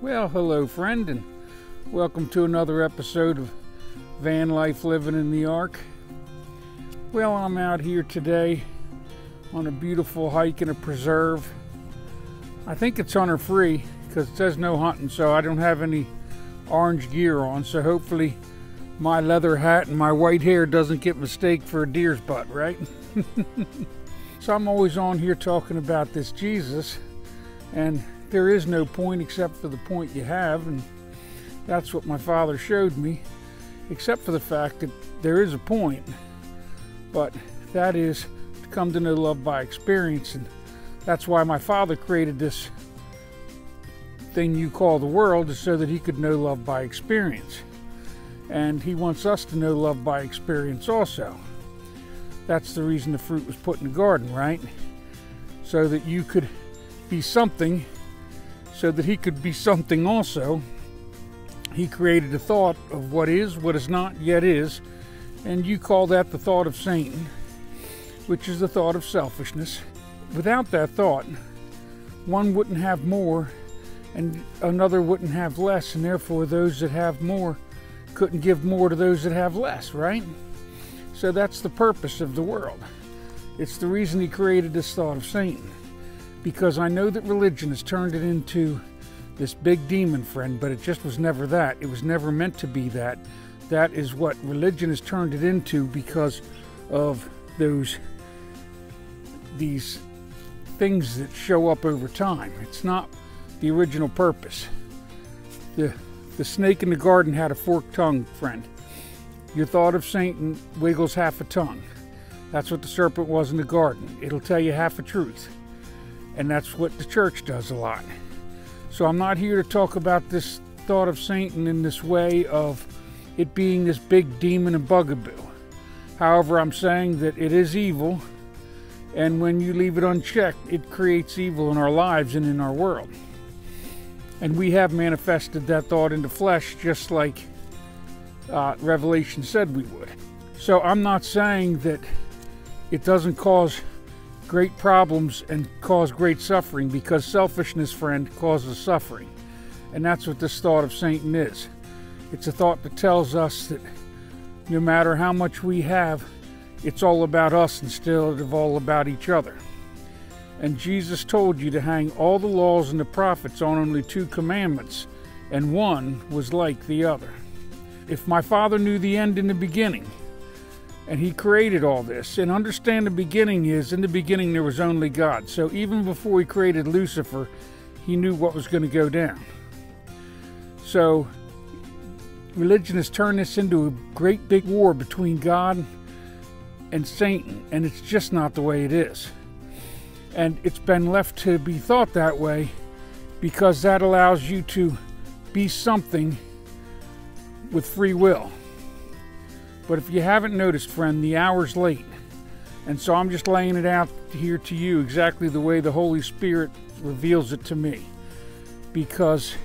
Well, hello friend, and welcome to another episode of Van Life Living in the Ark. Well, I'm out here today on a beautiful hike in a preserve. I think it's hunter free because it says no hunting, so I don't have any orange gear on, so hopefully my leather hat and my white hair doesn't get mistaken for a deer's butt, right? So I'm always on here talking about this Jesus, and there is no point except for the point you have, and that's what my father showed me, except for the fact that there is a point, but that is to come to know love by experience. And that's why my father created this thing you call the world, is so that he could know love by experience. And he wants us to know love by experience also. That's the reason the fruit was put in the garden, right? So that you could be something, so that he could be something also. He created a thought of what is not, yet is, and you call that the thought of Satan, which is the thought of selfishness. Without that thought, one wouldn't have more and another wouldn't have less, and therefore those that have more couldn't give more to those that have less, right? So that's the purpose of the world. It's the reason he created this thought of Satan. Because I know that religion has turned it into this big demon, friend, but it just was never that. It was never meant to be that. That is what religion has turned it into because of these things that show up over time. It's not the original purpose. The snake in the garden had a forked tongue, friend. Your thought of Satan wiggles half a tongue. That's what the serpent was in the garden. It'll tell you half a truth. And that's what the church does a lot. So I'm not here to talk about this thought of Satan in this way of it being this big demon and bugaboo. However, I'm saying that it is evil, and when you leave it unchecked, it creates evil in our lives and in our world. And we have manifested that thought into flesh, just like Revelation said we would. So I'm not saying that it doesn't cause great problems and cause great suffering, because selfishness, friend, causes suffering. And that's what this thought of Satan is. It's a thought that tells us that no matter how much we have, it's all about us instead of all about each other. And Jesus told you to hang all the laws and the prophets on only 2 commandments, and one was like the other. If my Father knew the end in the beginning, and he created all this, and understand the beginning is, in the beginning there was only God. So even before he created Lucifer, he knew what was going to go down. So religion has turned this into a great big war between God and Satan, and it's just not the way it is. And it's been left to be thought that way because that allows you to be something with free will. But if you haven't noticed, friend, the hour's late. And so I'm just laying it out here to you exactly the way the Holy Spirit reveals it to me. Because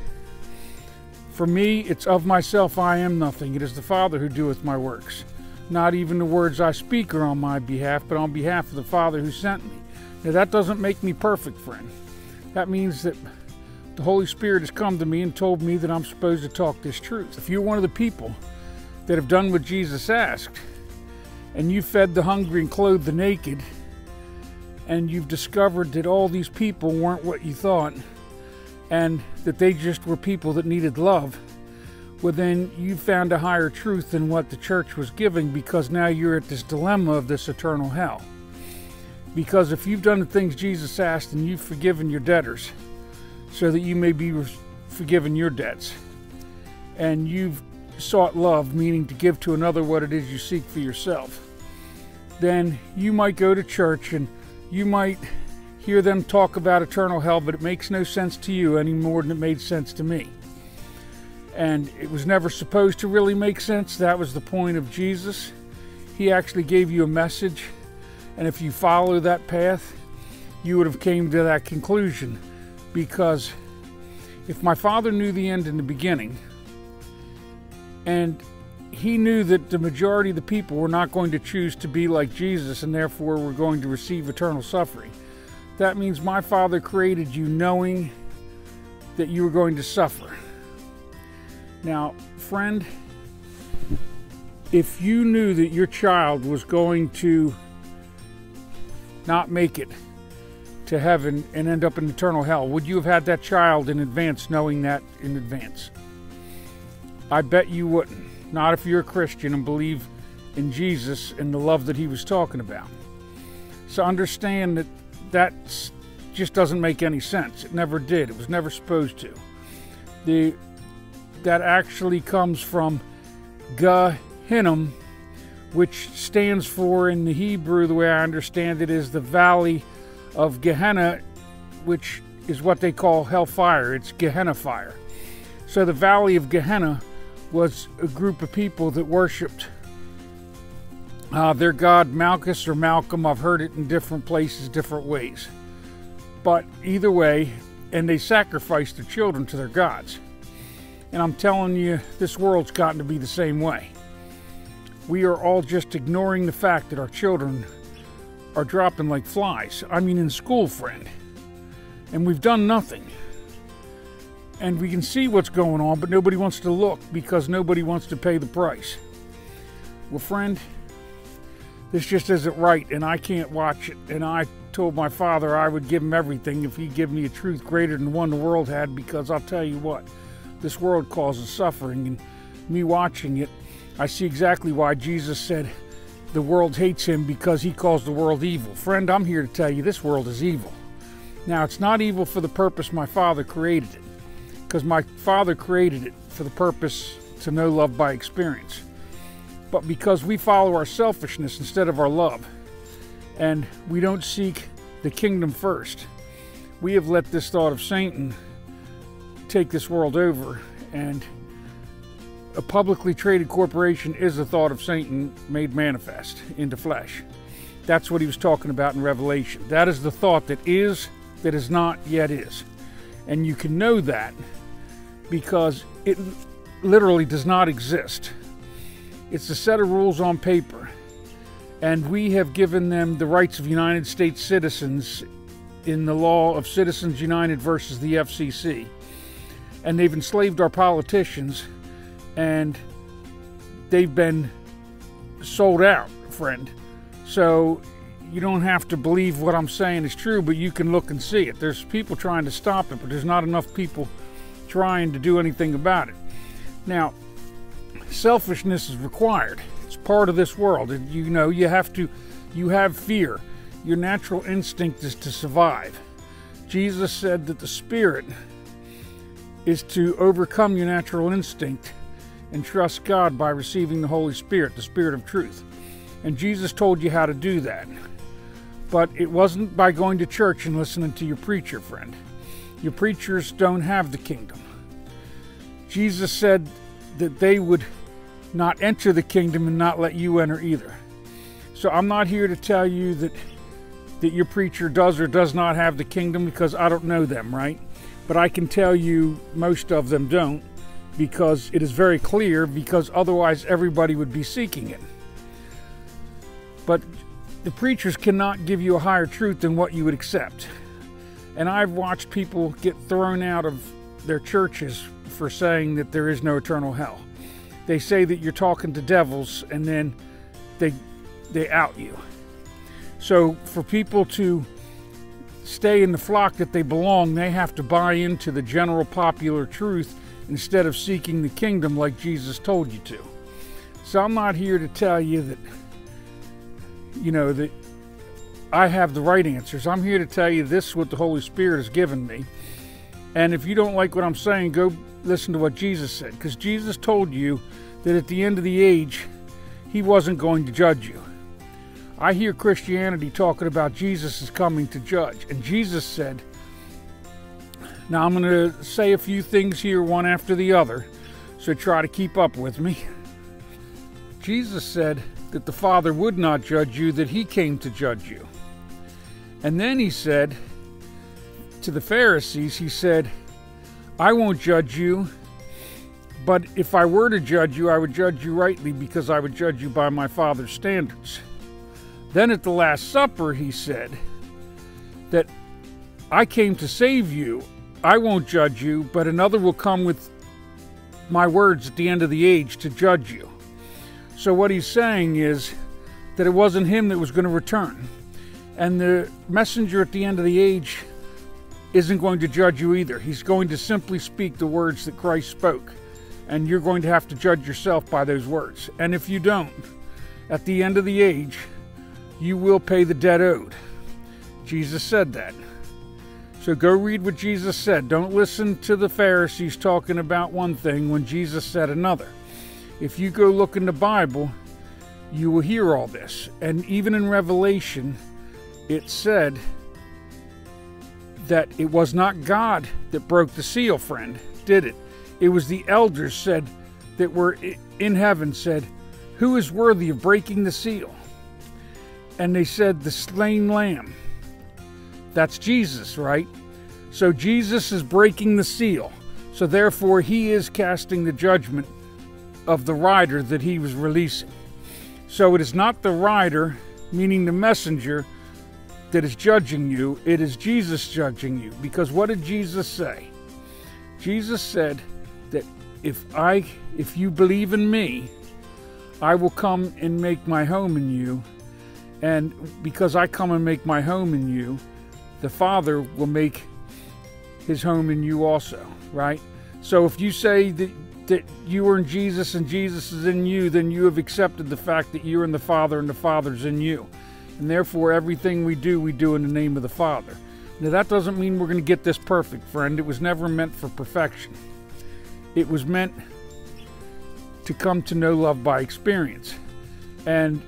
for me, it's of myself I am nothing. It is the Father who doeth my works. Not even the words I speak are on my behalf, but on behalf of the Father who sent me. Now that doesn't make me perfect, friend. That means that the Holy Spirit has come to me and told me that I'm supposed to talk this truth. If you're one of the people that have done what Jesus asked, and you fed the hungry and clothed the naked, and you've discovered that all these people weren't what you thought, and that they just were people that needed love, well then you found a higher truth than what the church was giving, because now you're at this dilemma of this eternal hell. Because if you've done the things Jesus asked and you've forgiven your debtors so that you may be forgiven your debts, and you've sought love, meaning to give to another what it is you seek for yourself, then you might go to church and you might hear them talk about eternal hell, but it makes no sense to you any more than it made sense to me. And it was never supposed to really make sense. That was the point of Jesus. He actually gave you a message, and if you follow that path, you would have came to that conclusion. Because if my Father knew the end in the beginning, and he knew that the majority of the people were not going to choose to be like Jesus, and therefore were going to receive eternal suffering, that means my Father created you knowing that you were going to suffer. Now, friend, if you knew that your child was going to not make it to heaven and end up in eternal hell, would you have had that child in advance, knowing that in advance? I bet you wouldn't. Not if you're a Christian and believe in Jesus and the love that he was talking about. So understand that that just doesn't make any sense. It never did. It was never supposed to. That actually comes from Gehinnom, which stands for, in the Hebrew, the way I understand it, is the valley of Gehenna, which is what they call hellfire. It's Gehenna fire. So the valley of Gehenna was a group of people that worshipped their god Malchus or Malcolm. I've heard it in different places, different ways. But either way, and they sacrificed their children to their gods. And I'm telling you, this world's gotten to be the same way. We are all just ignoring the fact that our children are dropping like flies. I mean, in school, friend. And we've done nothing. And we can see what's going on, but nobody wants to look because nobody wants to pay the price. Well, friend, this just isn't right, and I can't watch it. And I told my father I would give him everything if he'd give me a truth greater than the one the world had, because I'll tell you what, this world causes suffering, and me watching it, I see exactly why Jesus said the world hates him, because he calls the world evil. Friend, I'm here to tell you this world is evil. Now, it's not evil for the purpose my father created it, because my father created it for the purpose to know love by experience. But because we follow our selfishness instead of our love, and we don't seek the kingdom first, we have let this thought of Satan take this world over. And a publicly traded corporation is the thought of Satan made manifest into flesh. That's what he was talking about in Revelation. That is the thought that is not, yet is. And you can know that because it literally does not exist. It's a set of rules on paper, and we have given them the rights of United States citizens in the law of Citizens United versus the FCC. And they've enslaved our politicians, and they've been sold out, friend. So you don't have to believe what I'm saying is true, but you can look and see it. There's people trying to stop it, but there's not enough people trying to do anything about it. Now, selfishness is required. It's part of this world. You know, you have fear. Your natural instinct is to survive. Jesus said that the Spirit is to overcome your natural instinct and trust God by receiving the Holy Spirit, the Spirit of truth. And Jesus told you how to do that. But it wasn't by going to church and listening to your preacher, friend. Your preachers don't have the kingdom. Jesus said that they would not enter the kingdom and not let you enter either. So I'm not here to tell you that your preacher does or does not have the kingdom, because I don't know them, right? But I can tell you most of them don't, because it is very clear, because otherwise everybody would be seeking it. But the preachers cannot give you a higher truth than what you would accept. And I've watched people get thrown out of their churches for saying that there is no eternal hell. They say that you're talking to devils, and then they out you. So for people to stay in the flock that they belong, they have to buy into the general popular truth instead of seeking the kingdom like Jesus told you to. So I'm not here to tell you that, you know, that I have the right answers. I'm here to tell you this is what the Holy Spirit has given me. And if you don't like what I'm saying, go listen to what Jesus said, because Jesus told you that at the end of the age, he wasn't going to judge you. I hear Christianity talking about Jesus is coming to judge. And Jesus said, now I'm going to say a few things here one after the other, so try to keep up with me. Jesus said that the Father would not judge you, that he came to judge you. And then he said to the Pharisees, he said, I won't judge you, but if I were to judge you, I would judge you rightly, because I would judge you by my Father's standards. Then at the Last Supper, he said that I came to save you, I won't judge you, but another will come with my words at the end of the age to judge you. So what he's saying is that it wasn't him that was going to return. And the messenger at the end of the age isn't going to judge you either. He's going to simply speak the words that Christ spoke. And you're going to have to judge yourself by those words. And if you don't, at the end of the age, you will pay the debt owed. Jesus said that. So go read what Jesus said. Don't listen to the Pharisees talking about one thing when Jesus said another. If you go look in the Bible, you will hear all this. And even in Revelation, it said that it was not God that broke the seal, friend, did it? It was the elders said that were in heaven said, who is worthy of breaking the seal? And they said, the slain lamb. That's Jesus, right? So Jesus is breaking the seal. So therefore he is casting the judgment of the rider that he was releasing. So it is not the rider, meaning the messenger, that is judging you. It is Jesus judging you. Because what did Jesus say? Jesus said that if you believe in me, I will come and make my home in you. And because I come and make my home in you, the Father will make his home in you also, right? So if you say that you are in Jesus and Jesus is in you, then you have accepted the fact that you're in the Father and the Father's in you. And therefore, everything we do in the name of the Father. Now, that doesn't mean we're going to get this perfect, friend. It was never meant for perfection. It was meant to come to know love by experience. And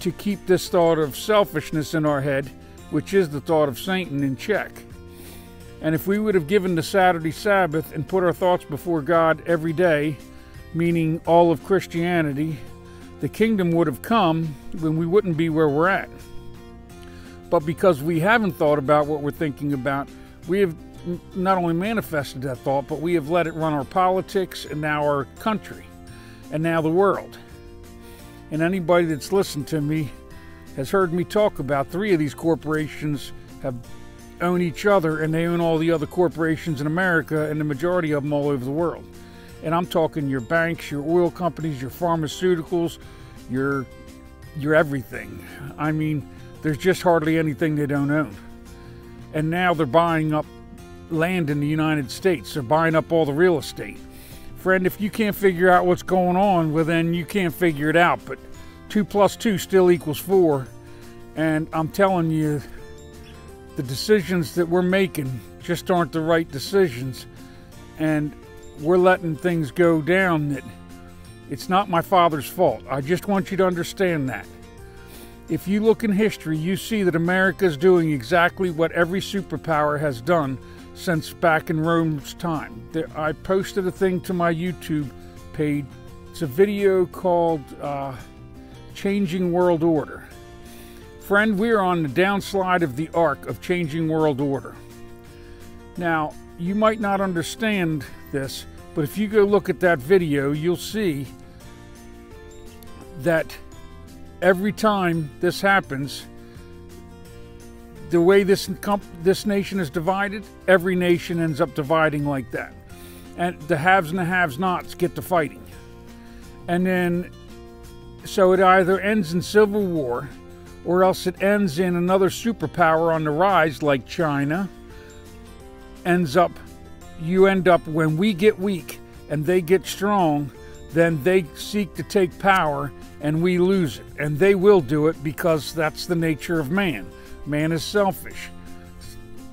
to keep this thought of selfishness in our head, which is the thought of Satan, in check. And if we would have given the Saturday Sabbath and put our thoughts before God every day, meaning all of Christianity, the kingdom would have come when we wouldn't be where we're at. But because we haven't thought about what we're thinking about, we have not only manifested that thought, but we have let it run our politics and now our country and now the world. And anybody that's listened to me has heard me talk about 3 of these corporations own each other, and they own all the other corporations in America, and the majority of them all over the world. And I'm talking your banks, your oil companies, your pharmaceuticals, your everything. I mean, there's just hardly anything they don't own. And now they're buying up land in the United States. They're buying up all the real estate. Friend, if you can't figure out what's going on, well, then you can't figure it out. But 2 + 2 still equals 4. And I'm telling you, the decisions that we're making just aren't the right decisions. And we're letting things go down that it's not my Father's fault. I just want you to understand that. If you look in history, you see that America is doing exactly what every superpower has done since back in Rome's time. I posted a thing to my YouTube page. It's a video called Changing World Order. Friend, we're on the downslide of the arc of changing world order. Now, you might not understand this, but if you go look at that video, you'll see that every time this happens, the way this nation is divided, every nation ends up dividing like that. And the haves and the have-nots get to fighting. And then, so it either ends in civil war, or else it ends in another superpower on the rise, like China. You end up, when we get weak and they get strong, then they seek to take power and we lose it. And they will do it because that's the nature of man. Man is selfish.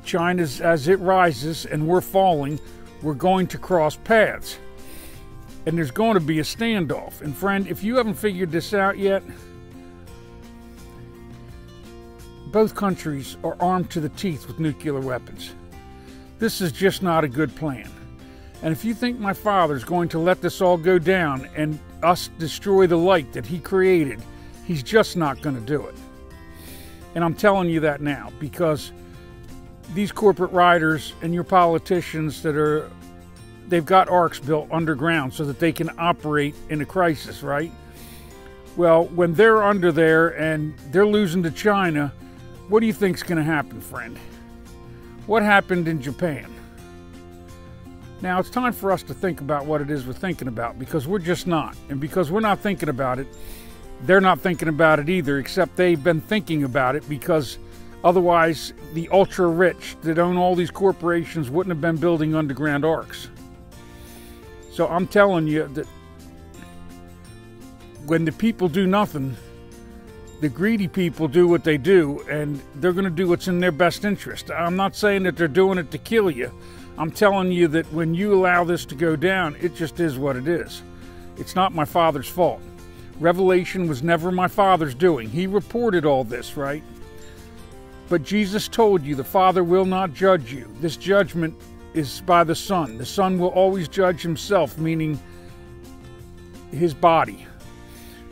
China's, as it rises and we're falling, we're going to cross paths. And there's going to be a standoff. And friend, if you haven't figured this out yet, both countries are armed to the teeth with nuclear weapons. This is just not a good plan. And if you think my Father's going to let this all go down and us destroy the light that He created, He's just not going to do it. And I'm telling you that now, because these corporate riders and your politicians they've got arcs built underground so that they can operate in a crisis, right? Well, when they're under there and they're losing to China, what do you think's going to happen, friend? What happened in Japan? Now it's time for us to think about what it is we're thinking about, because we're just not. And because we're not thinking about it, they're not thinking about it either, except they've been thinking about it, because otherwise the ultra rich that own all these corporations wouldn't have been building underground arcs. So I'm telling you that when the people do nothing, the greedy people do what they do, and they're going to do what's in their best interest. I'm not saying that they're doing it to kill you. I'm telling you that when you allow this to go down, it just is what it is. It's not my Father's fault. Revelation was never my Father's doing. He reported all this, right? But Jesus told you the Father will not judge you. This judgment is by the Son. The Son will always judge himself, meaning his body.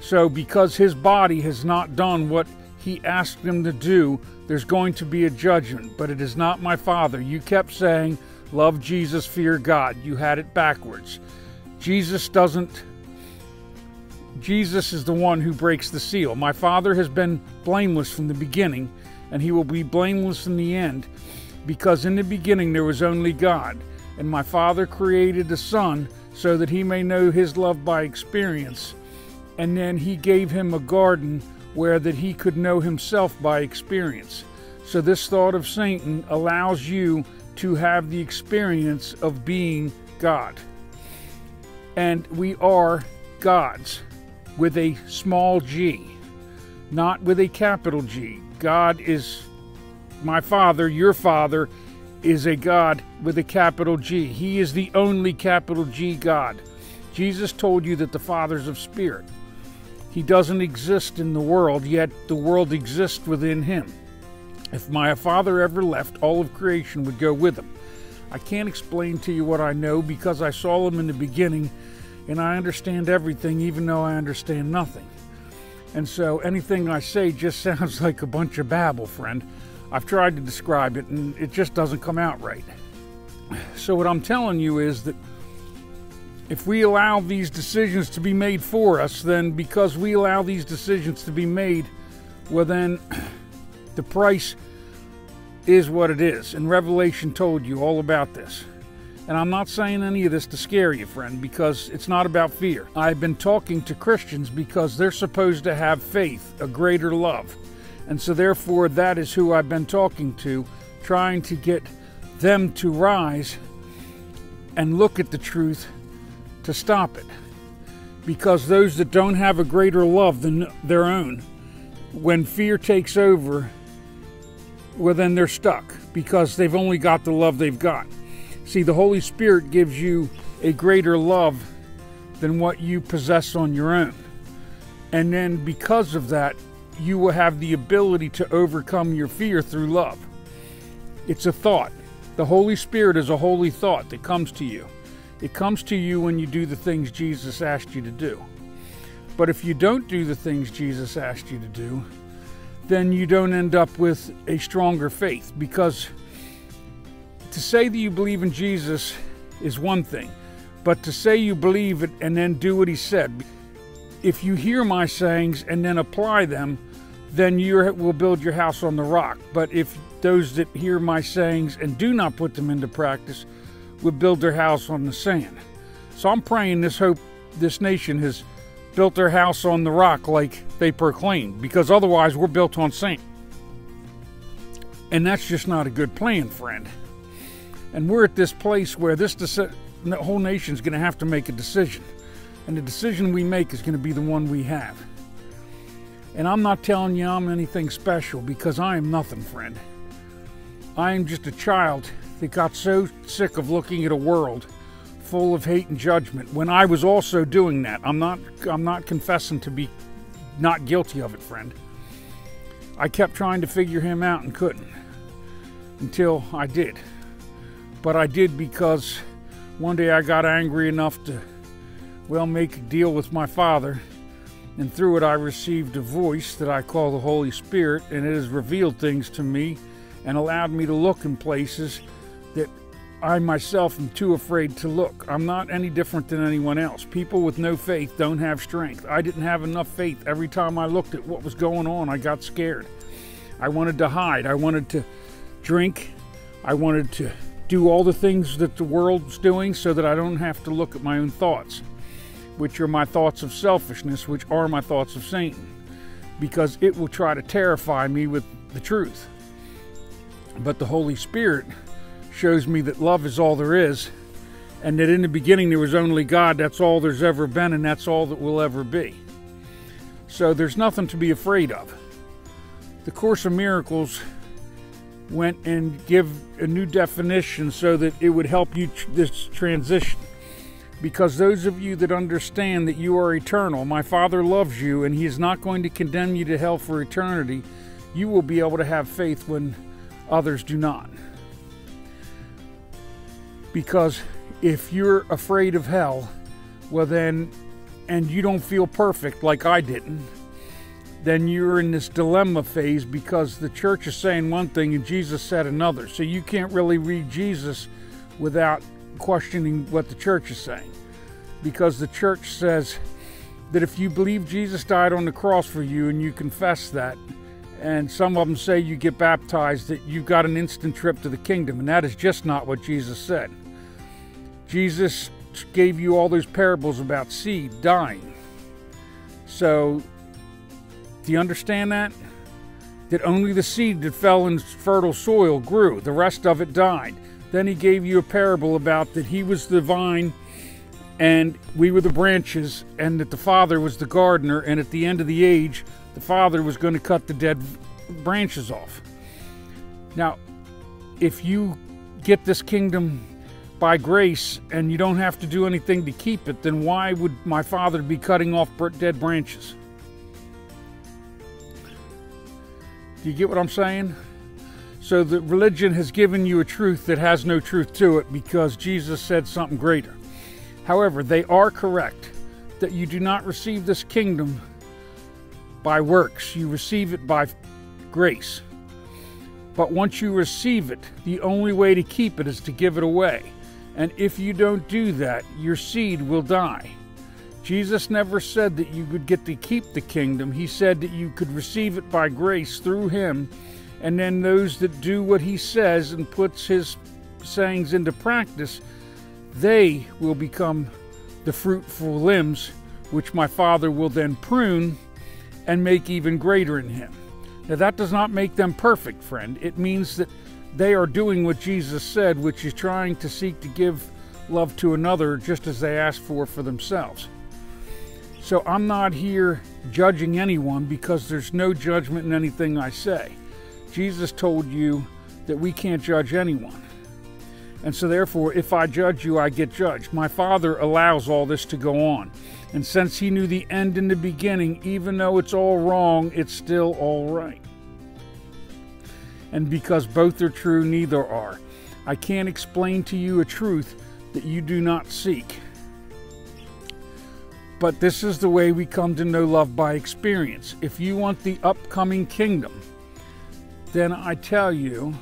So because his body has not done what he asked him to do, there's going to be a judgment. But it is not my Father. You kept saying, love Jesus, fear God. You had it backwards. Jesus is the one who breaks the seal. My Father has been blameless from the beginning, and he will be blameless in the end, because in the beginning there was only God, and my Father created the Son so that he may know his love by experience, and then he gave him a garden where that he could know himself by experience. So this thought of Satan allows you to have the experience of being God. And we are gods with a small g, not with a capital G. God is my Father, your Father is a God with a capital G. He is the only capital G God. Jesus told you that the Father's of spirit. He doesn't exist in the world, yet the world exists within him. If my Father ever left, all of creation would go with him. I can't explain to you what I know, because I saw him in the beginning, and I understand everything, even though I understand nothing. And so anything I say just sounds like a bunch of babble, friend. I've tried to describe it, and it just doesn't come out right. So what I'm telling you is that if we allow these decisions to be made for us, then because we allow these decisions to be made, well then the price is what it is. And Revelation told you all about this. And I'm not saying any of this to scare you, friend, because it's not about fear. I've been talking to Christians because they're supposed to have faith, a greater love. And so therefore that is who I've been talking to, trying to get them to rise and look at the truth to stop it. Because those that don't have a greater love than their own, when fear takes over, well then they're stuck, because they've only got the love they've got. See, the Holy Spirit gives you a greater love than what you possess on your own. And then because of that, you will have the ability to overcome your fear through love. It's a thought. The Holy Spirit is a holy thought that comes to you. It comes to you when you do the things Jesus asked you to do. But if you don't do the things Jesus asked you to do, then you don't end up with a stronger faith, because to say that you believe in Jesus is one thing, but to say you believe it and then do what he said. If you hear my sayings and then apply them, then you will build your house on the rock. But if those that hear my sayings and do not put them into practice would build their house on the sand. So I'm praying this nation has built their house on the rock like they proclaim, because otherwise we're built on sand. And that's just not a good plan, friend. And we're at this place where the whole nation's going to have to make a decision. And the decision we make is going to be the one we have. And I'm not telling you I'm anything special, because I am nothing, friend. I am just a child that got so sick of looking at a world full of hate and judgment when I was also doing that. I'm not confessing to be not guilty of it, friend. I kept trying to figure him out and couldn't, until I did. But I did because one day I got angry enough to, well, make a deal with my Father, and through it I received a voice that I call the Holy Spirit, and it has revealed things to me and allowed me to look in places that I myself am too afraid to look. I'm not any different than anyone else. People with no faith don't have strength. I didn't have enough faith. Every time I looked at what was going on, I got scared. I wanted to hide. I wanted to drink. I wanted to do all the things that the world's doing so that I don't have to look at my own thoughts, which are my thoughts of selfishness, which are my thoughts of Satan, because it will try to terrify me with the truth. But the Holy Spirit shows me that love is all there is, and that in the beginning there was only God. That's all there's ever been, and that's all that will ever be. So there's nothing to be afraid of. The Course of Miracles went and give a new definition so that it would help you this transition. Because those of you that understand that you are eternal, my Father loves you and He is not going to condemn you to hell for eternity, you will be able to have faith when others do not. Because if you're afraid of hell, well then, and you don't feel perfect like I didn't, then you're in this dilemma phase, because the church is saying one thing and Jesus said another. So you can't really read Jesus without questioning what the church is saying. Because the church says that if you believe Jesus died on the cross for you and you confess that, and some of them say you get baptized, that you've got an instant trip to the kingdom. And that is just not what Jesus said. Jesus gave you all those parables about seed dying. So, do you understand that? That only the seed that fell in fertile soil grew. The rest of it died. Then He gave you a parable about that He was the vine and we were the branches, and that the Father was the gardener, and at the end of the age, the Father was going to cut the dead branches off. Now, if you get this kingdom by grace and you don't have to do anything to keep it, then why would my Father be cutting off dead branches? Do you get what I'm saying? So the religion has given you a truth that has no truth to it, because Jesus said something greater. However, they are correct that you do not receive this kingdom by works. You receive it by grace. But once you receive it, the only way to keep it is to give it away. And if you don't do that, your seed will die. Jesus never said that you could get to keep the kingdom. He said that you could receive it by grace through Him, and then those that do what He says and puts His sayings into practice, they will become the fruitful limbs, which my Father will then prune and make even greater in Him. Now that does not make them perfect, friend. It means that they are doing what Jesus said, which is trying to seek to give love to another just as they ask for themselves. So I'm not here judging anyone, because there's no judgment in anything I say. Jesus told you that we can't judge anyone. And so therefore, if I judge you, I get judged. My Father allows all this to go on. And since He knew the end in the beginning, even though it's all wrong, it's still all right. And because both are true, neither are. I can't explain to you a truth that you do not seek. But this is the way we come to know love, by experience. If you want the upcoming kingdom, then I tell you,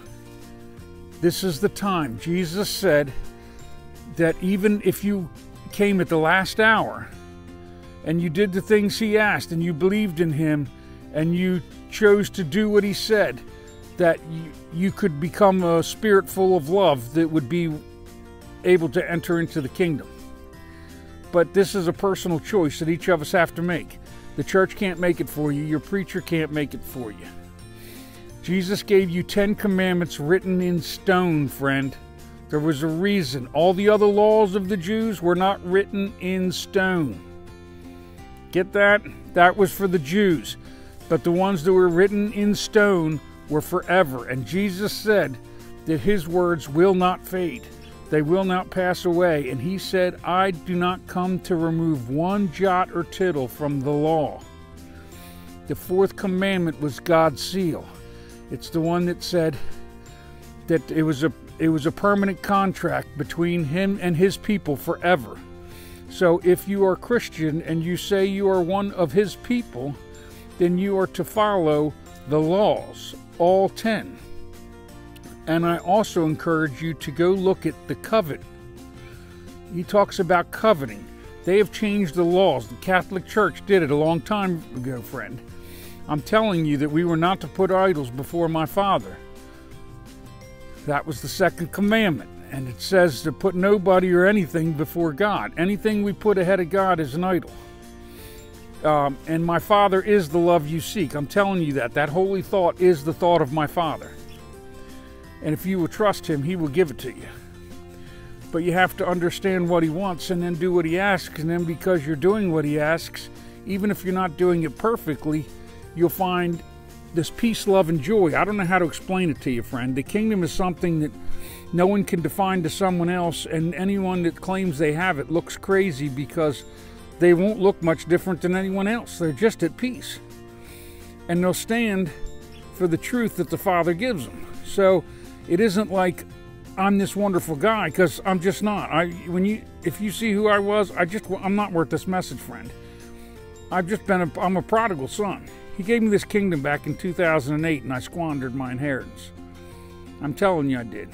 this is the time. Jesus said that even if you came at the last hour and you did the things He asked and you believed in Him and you chose to do what He said, that you could become a spirit full of love that would be able to enter into the kingdom. But this is a personal choice that each of us have to make. The church can't make it for you. Your preacher can't make it for you. Jesus gave you 10 commandments written in stone, friend. There was a reason. All the other laws of the Jews were not written in stone. Get that? That was for the Jews. But the ones that were written in stone were forever. And Jesus said that His words will not fade. They will not pass away. And He said, I do not come to remove one jot or tittle from the law. The fourth commandment was God's seal. It's the one that said that it was a permanent contract between Him and His people forever. So if you are Christian and you say you are one of His people, then you are to follow the laws, all 10. And I also encourage you to go look at the covet. He talks about coveting. They have changed the laws. The Catholic Church did it a long time ago, friend. I'm telling you that we were not to put idols before my Father. That was the second commandment. And it says to put nobody or anything before God. Anything we put ahead of God is an idol. And my Father is the love you seek. I'm telling you that. That holy thought is the thought of my Father. And if you will trust Him, He will give it to you. But you have to understand what He wants and then do what He asks. And then because you're doing what He asks, even if you're not doing it perfectly, you'll find this peace, love, and joy. I don't know how to explain it to you, friend. The kingdom is something that no one can define to someone else, and anyone that claims they have it looks crazy because they won't look much different than anyone else. They're just at peace. And they'll stand for the truth that the Father gives them. So it isn't like I'm this wonderful guy, because I'm just not. If you see who I was, I'm not worth this message, friend. I'm a prodigal son. He gave me this kingdom back in 2008, and I squandered my inheritance. I'm telling you I did.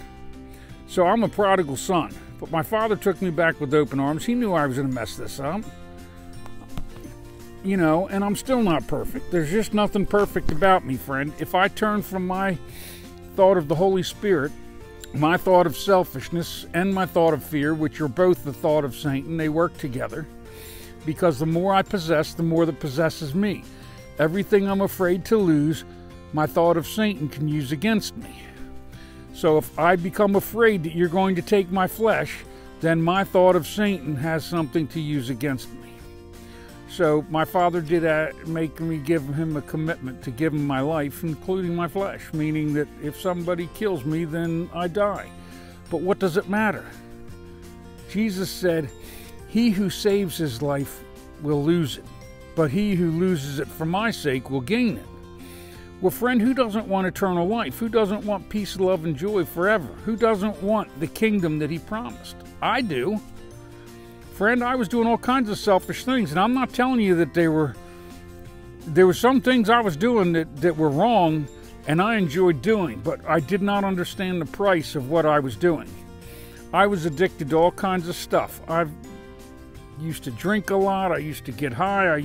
So I'm a prodigal son, but my Father took me back with open arms. He knew I was going to mess this up. You know, and I'm still not perfect. There's just nothing perfect about me, friend. If I turn from my thought of the Holy Spirit, my thought of selfishness, and my thought of fear, which are both the thought of Satan, they work together. Because the more I possess, the more that possesses me. Everything I'm afraid to lose, my thought of Satan can use against me. So if I become afraid that you're going to take my flesh, then my thought of Satan has something to use against me. So my Father did make me give him a commitment to give him my life, including my flesh, meaning that if somebody kills me, then I die. But what does it matter? Jesus said, "He who saves his life will lose it, but he who loses it for my sake will gain it." Well, friend, who doesn't want eternal life? Who doesn't want peace, love, and joy forever? Who doesn't want the kingdom that He promised? I do. Friend, I was doing all kinds of selfish things, and I'm not telling you that there were some things I was doing that were wrong, and I enjoyed doing, but I did not understand the price of what I was doing. I was addicted to all kinds of stuff. I used to drink a lot. I used to get high.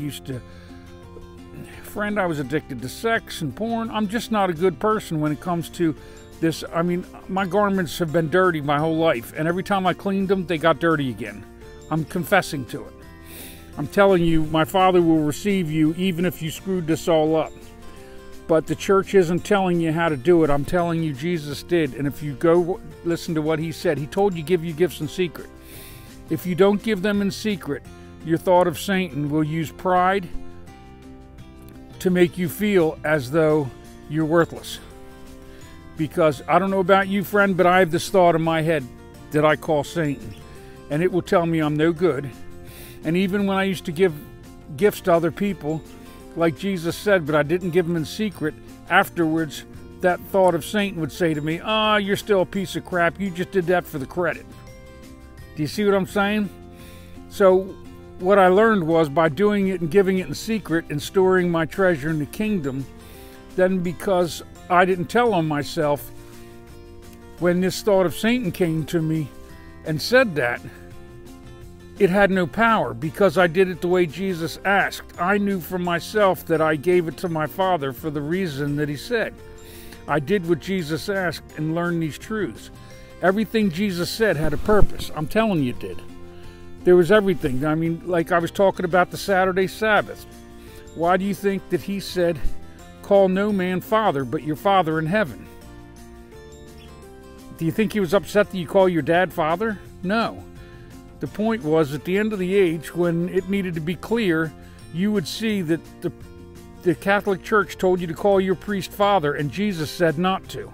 Friend, I was addicted to sex and porn. I'm just not a good person when it comes to this. I mean, my garments have been dirty my whole life, and every time I cleaned them, they got dirty again. I'm confessing to it. I'm telling you, my Father will receive you even if you screwed this all up. But the church isn't telling you how to do it. I'm telling you, Jesus did. And if you go listen to what He said, He told you give you gifts in secret. If you don't give them in secret, your thought of Satan will use pride to make you feel as though you're worthless. Because I don't know about you, friend, but I have this thought in my head that I call Satan. And it will tell me I'm no good. And even when I used to give gifts to other people, like Jesus said, but I didn't give them in secret, afterwards, that thought of Satan would say to me, you're still a piece of crap. You just did that for the credit. Do you see what I'm saying? So what I learned was by doing it and giving it in secret and storing my treasure in the kingdom, then because I didn't tell on myself, when this thought of Satan came to me and said that, it had no power because I did it the way Jesus asked. I knew for myself that I gave it to my Father for the reason that He said. I did what Jesus asked and learned these truths. Everything Jesus said had a purpose. I'm telling you it did. There was everything. I mean, like I was talking about the Saturday Sabbath. Why do you think that He said, "Call no man father but your Father in heaven"? Do you think He was upset that you call your dad father? No. The point was, at the end of the age, when it needed to be clear, you would see that the Catholic Church told you to call your priest father, and Jesus said not to.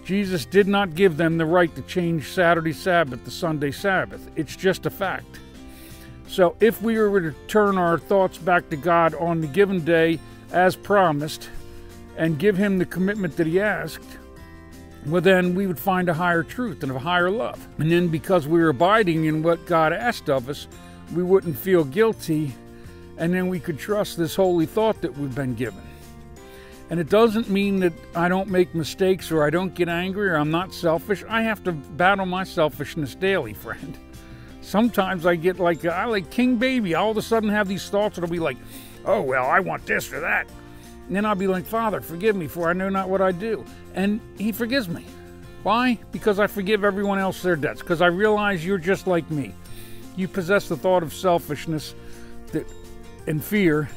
Jesus did not give them the right to change Saturday Sabbath to Sunday Sabbath. It's just a fact. So if we were to turn our thoughts back to God on the given day as promised and give Him the commitment that He asked, well, then we would find a higher truth and a higher love. And then because we were abiding in what God asked of us, we wouldn't feel guilty, and then we could trust this holy thought that we've been given. And it doesn't mean that I don't make mistakes or I don't get angry or I'm not selfish. I have to battle my selfishness daily, friend. Sometimes I get like King Baby. I'll all of a sudden have these thoughts that'll be like, oh, well, I want this or that. And then I'll be like, Father, forgive me, for I know not what I do. And He forgives me. Why? Because I forgive everyone else their debts. Because I realize you're just like me. You possess the thought of selfishness and fear,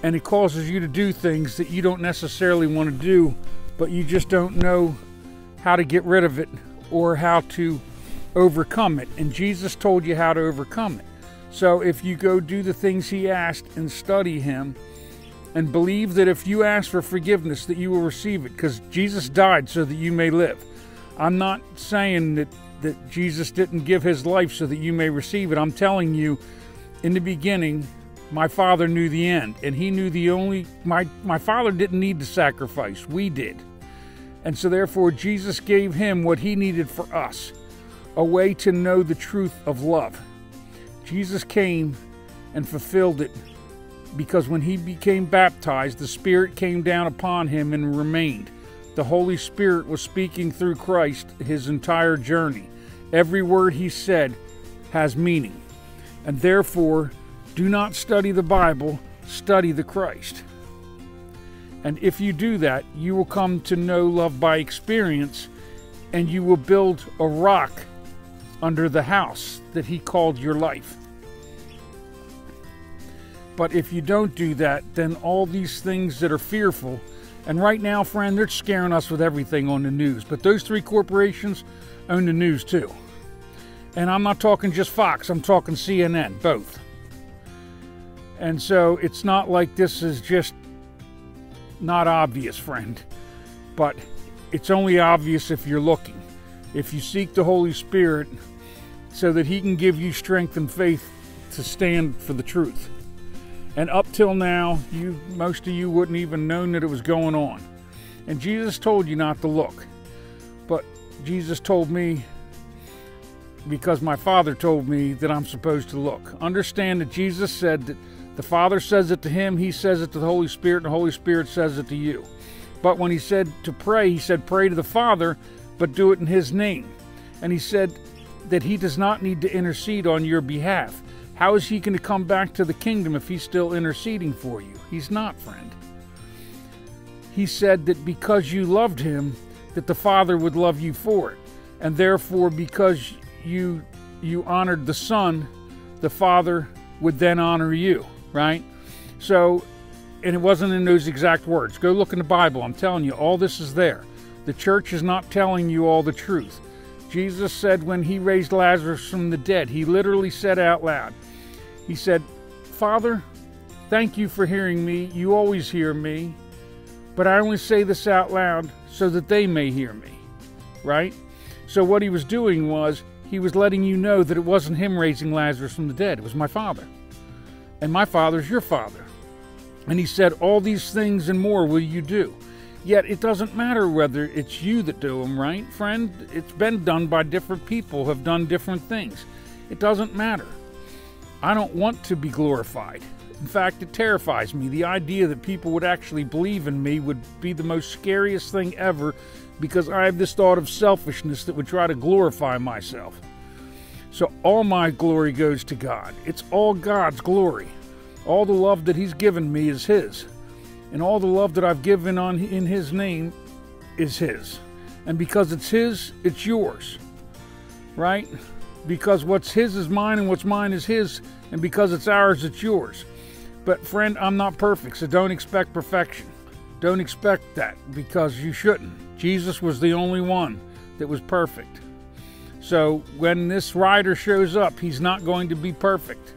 and it causes you to do things that you don't necessarily want to do, but you just don't know how to get rid of it or how to overcome it. And Jesus told you how to overcome it. So if you go do the things he asked and study him, and believe that if you ask for forgiveness that you will receive it, because Jesus died so that you may live. I'm not saying that Jesus didn't give his life so that you may receive it. I'm telling you, in the beginning, my Father knew the end, and he knew my Father didn't need the sacrifice. We did. And so therefore, Jesus gave him what he needed for us, a way to know the truth of love. Jesus came and fulfilled it, because when he became baptized, the Spirit came down upon him and remained. The Holy Spirit was speaking through Christ his entire journey. Every word he said has meaning. And therefore, do not study the Bible, study the Christ. And if you do that, you will come to know love by experience, and you will build a rock under the house that he called your life. But if you don't do that, then all these things that are fearful, and right now, friend, they're scaring us with everything on the news. But those three corporations own the news too. And I'm not talking just Fox, I'm talking CNN, both. And so it's not like this is just not obvious, friend. But it's only obvious if you're looking. If you seek the Holy Spirit so that he can give you strength and faith to stand for the truth. And up till now, most of you wouldn't even known that it was going on. And Jesus told you not to look. But Jesus told me, because my Father told me, that I'm supposed to look. Understand that Jesus said that the Father says it to him, he says it to the Holy Spirit, and the Holy Spirit says it to you. But when he said to pray, he said pray to the Father, but do it in his name. And he said that he does not need to intercede on your behalf. How is he going to come back to the kingdom if he's still interceding for you? He's not, friend. He said that because you loved him, that the Father would love you for it. And therefore, because you honored the Son, the Father would then honor you, right? So, and it wasn't in those exact words. Go look in the Bible. I'm telling you, all this is there. The church is not telling you all the truth. Jesus said when he raised Lazarus from the dead, he literally said out loud, he said, Father, thank you for hearing me. You always hear me. But I only say this out loud so that they may hear me, right? So what he was doing was, he was letting you know that it wasn't him raising Lazarus from the dead. It was my Father. And my Father's your Father. And he said, all these things and more will you do. Yet it doesn't matter whether it's you that do them, right, friend? It's been done by different people who have done different things. It doesn't matter. I don't want to be glorified. In fact, it terrifies me. The idea that people would actually believe in me would be the most scariest thing ever, because I have this thought of selfishness that would try to glorify myself. So all my glory goes to God. It's all God's glory. All the love that he's given me is his. And all the love that I've given in his name is his. And because it's his, it's yours. Right? Because what's his is mine, and what's mine is his. And because it's ours, it's yours. But friend, I'm not perfect, so don't expect perfection. Don't expect that, because you shouldn't. Jesus was the only one that was perfect. So when this rider shows up, he's not going to be perfect.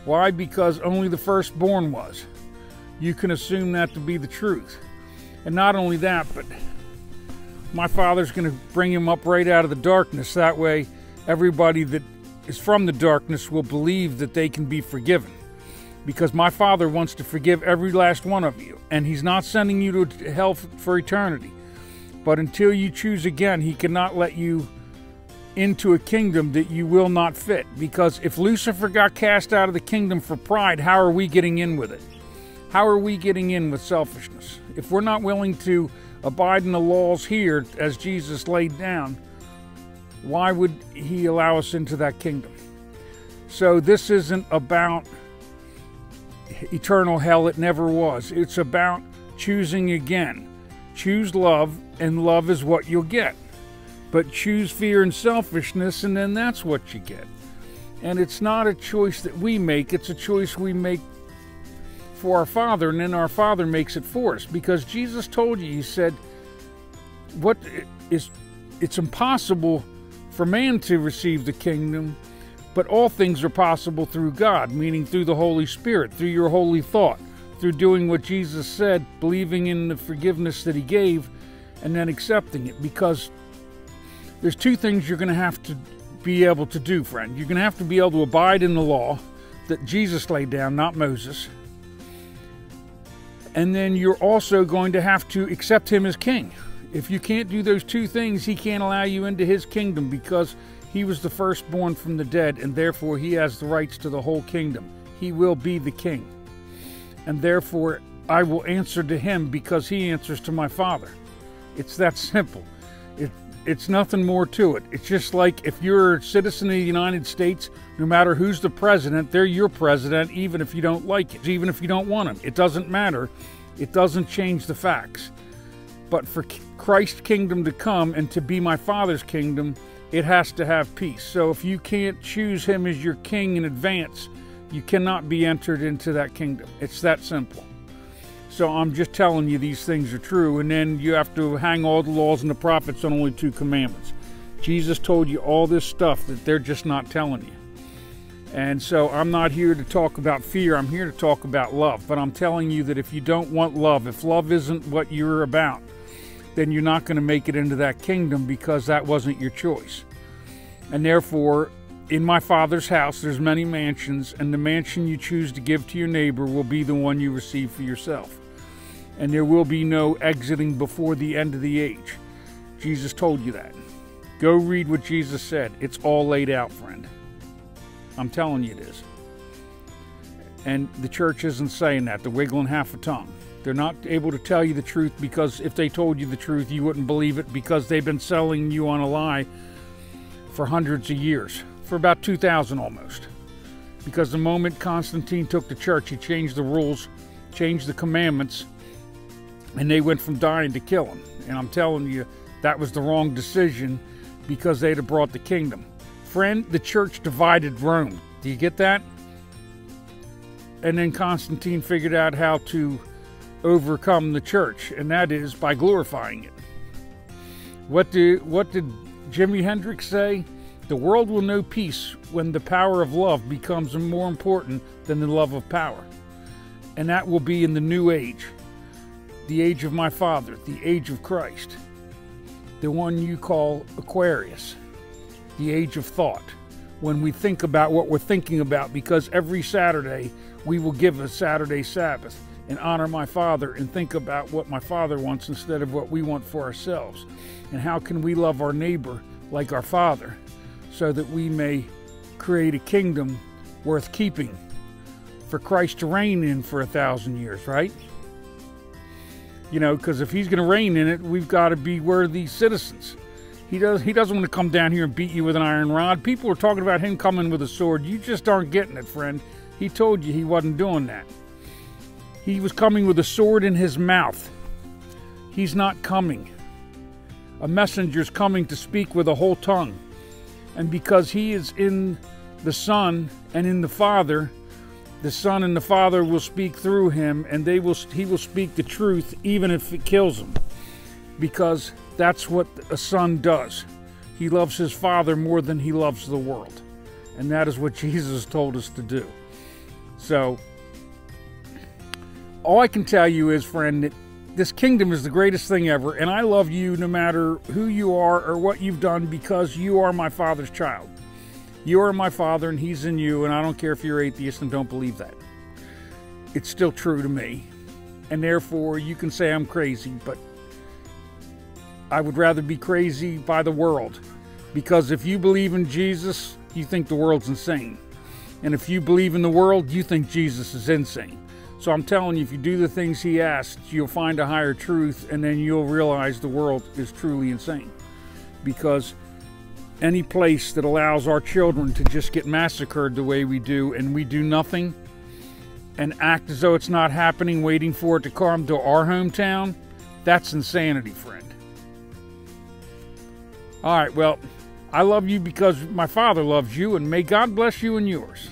Why? Because only the firstborn was. You can assume that to be the truth. And not only that, but my Father's going to bring him up right out of the darkness. That way, everybody that is from the darkness will believe that they can be forgiven. Because my Father wants to forgive every last one of you. And he's not sending you to hell for eternity. But until you choose again, he cannot let you into a kingdom that you will not fit. Because if Lucifer got cast out of the kingdom for pride, how are we getting in with it? How are we getting in with selfishness? If we're not willing to abide in the laws here as Jesus laid down, why would he allow us into that kingdom? So this isn't about eternal hell. It never was. It's about choosing again. Choose love, and love is what you'll get. But choose fear and selfishness, and then that's what you get. And it's not a choice that we make, it's a choice we make for our Father, and then our Father makes it for us. Because Jesus told you, he said, it's impossible for man to receive the kingdom, but all things are possible through God, meaning through the Holy Spirit, through your holy thought, through doing what Jesus said, believing in the forgiveness that he gave, and then accepting it. Because there's two things you're going to have to be able to do, friend. You're going to have to be able to abide in the law that Jesus laid down, not Moses. And then you're also going to have to accept him as king. If you can't do those two things, he can't allow you into his kingdom, because he was the firstborn from the dead, and therefore he has the rights to the whole kingdom. He will be the king. And therefore I will answer to him because he answers to my Father. It's that simple. It's nothing more to it. It's just like if you're a citizen of the United States, no matter who's the president, they're your president, even if you don't like it, even if you don't want him. It doesn't matter. It doesn't change the facts. But for Christ's kingdom to come and to be my Father's kingdom, it has to have peace. So if you can't choose him as your king in advance, you cannot be entered into that kingdom. It's that simple. So I'm just telling you these things are true, and then you have to hang all the laws and the prophets on only 2 commandments. Jesus told you all this stuff that they're just not telling you. And so I'm not here to talk about fear, I'm here to talk about love. But I'm telling you that if you don't want love, if love isn't what you're about, then you're not going to make it into that kingdom, because that wasn't your choice. And therefore, in my Father's house there's many mansions, and the mansion you choose to give to your neighbor will be the one you receive for yourself. And there will be no exiting before the end of the age. Jesus told you that. Go read what Jesus said. It's all laid out, friend. I'm telling you it is. And the church isn't saying that. They're wiggling half a tongue. They're not able to tell you the truth, because if they told you the truth, you wouldn't believe it, because they've been selling you on a lie for hundreds of years, for about 2,000 almost. Because the moment Constantine took the church, he changed the rules, changed the commandments, and they went from dying to killing. And I'm telling you, that was the wrong decision, because they'd have brought the kingdom. Friend, the church divided Rome. Do you get that? And then Constantine figured out how to overcome the church, and that is by glorifying it. What did Jimi Hendrix say? The world will know peace when the power of love becomes more important than the love of power. And that will be in the new age. The age of my Father, the age of Christ, the one you call Aquarius, the age of thought, when we think about what we're thinking about, because every Saturday we will give a Saturday Sabbath and honor my Father and think about what my Father wants instead of what we want for ourselves. And how can we love our neighbor like our Father, so that we may create a kingdom worth keeping for Christ to reign in for 1,000 years, right? You know, because if he's going to reign in it, we've got to be worthy citizens. He doesn't want to come down here and beat you with an iron rod. People are talking about him coming with a sword. You just aren't getting it, friend. He told you he wasn't doing that. He was coming with a sword in his mouth. He's not coming. A messenger's coming to speak with a whole tongue. And because he is in the Son and in the Father, the Son and the Father will speak through him, and he will speak the truth even if it kills him. Because that's what a son does. He loves his Father more than he loves the world. And that is what Jesus told us to do. So, all I can tell you is, friend, that this kingdom is the greatest thing ever, and I love you no matter who you are or what you've done, because you are my Father's child. You are my Father, and he's in you, and I don't care if you're atheist and don't believe that. It's still true to me, and therefore you can say I'm crazy, but I would rather be crazy by the world, because if you believe in Jesus, you think the world's insane. And if you believe in the world, you think Jesus is insane. So I'm telling you, if you do the things he asked, you'll find a higher truth, and then you'll realize the world is truly insane. Because any place that allows our children to just get massacred the way we do, and we do nothing, and act as though it's not happening, waiting for it to come to our hometown, that's insanity, friend. All right, well, I love you because my Father loves you, and may God bless you and yours.